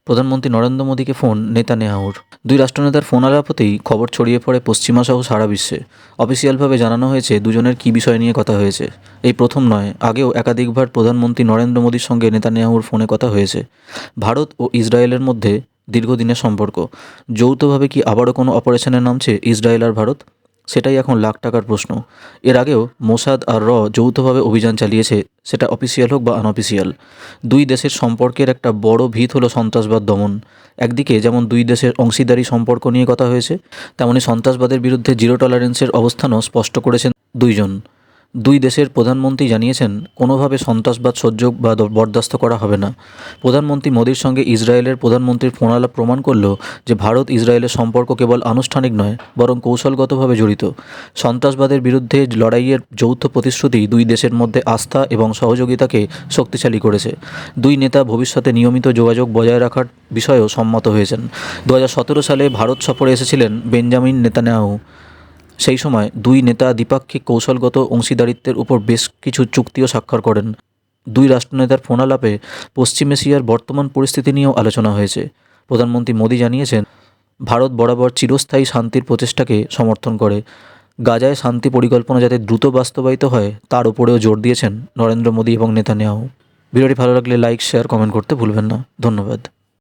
প্রধানমন্ত্রী নরেন্দ্র মোদীকে ফোন নেতানিয়াহুর। দুই রাষ্ট্রনেতার ফোন আলাপতেই খবর ছড়িয়ে পড়ে পশ্চিমা সহ সারা বিশ্বে। অফিসিয়ালভাবে জানানো হয়েছে দুজনের কী বিষয় নিয়ে কথা হয়েছে। এই প্রথম নয়, আগেও একাধিকবার প্রধানমন্ত্রী নরেন্দ্র মোদীর সঙ্গে নেতানিয়াহুর ফোনে কথা হয়েছে। ভারত ও ইসরায়েলের মধ্যে দীর্ঘদিনের সম্পর্ক। যৌথভাবে কি আবারও কোনো অপারেশনে নামছে ইসরায়েল আর ভারত? সেটাই এখন লাখ টাকার প্রশ্ন। এর আগেও মোসাদ আর যৌথভাবে অভিযান চালিয়েছে, সেটা অফিসিয়াল হোক বা আনঅফিসিয়াল। দুই দেশের সম্পর্কের একটা বড় ভিত হলো সন্ত্রাসবাদ দমন। একদিকে যেমন দুই দেশের অংশীদারি সম্পর্ক নিয়ে কথা হয়েছে, তেমনি সন্ত্রাসবাদের বিরুদ্ধে জিরো টলারেন্সের অবস্থানও স্পষ্ট করেছেন দুইজন। দুই দেশের প্রধানমন্ত্রী জানিয়েছেন কোনোভাবে সন্ত্রাসবাদ সহ্য বা বরদাস্ত করা হবে না। প্রধানমন্ত্রী মোদীর সঙ্গে ইসরায়েলের প্রধানমন্ত্রীর ফোনালাপ প্রমাণ করল যে ভারত ইসরায়েলের সম্পর্ক কেবল আনুষ্ঠানিক নয়, বরং কৌশলগতভাবে জড়িত। সন্ত্রাসবাদের বিরুদ্ধে লড়াইয়ের যৌথ প্রতিশ্রুতি দুই দেশের মধ্যে আস্থা এবং সহযোগিতাকে শক্তিশালী করেছে। দুই নেতা ভবিষ্যতে নিয়মিত যোগাযোগ বজায় রাখার বিষয়েও সম্মত হয়েছেন। 2017 সালে ভারত সফরে এসেছিলেন বেঞ্জামিন নেতানিয়াহু। সেই সময় দুই নেতা দ্বিপাক্ষিক কৌশলগত অংশীদারিত্বের উপর বেশ কিছু চুক্তিও স্বাক্ষর করেন। দুই রাষ্ট্রনেতার ফোনালাপে পশ্চিম এশিয়ার বর্তমান পরিস্থিতি নিয়েও আলোচনা হয়েছে। প্রধানমন্ত্রী মোদী জানিয়েছেন, ভারত বরাবর চিরস্থায়ী শান্তির প্রচেষ্টাকে সমর্থন করে। গাজায় শান্তি পরিকল্পনা যাতে দ্রুত বাস্তবায়িত হয় তার উপরেও জোর দিয়েছেন নরেন্দ্র মোদী এবং নেতানিয়াহু। ভিডিওটি ভালো লাগলে লাইক, শেয়ার, কমেন্ট করতে ভুলবেন না। ধন্যবাদ।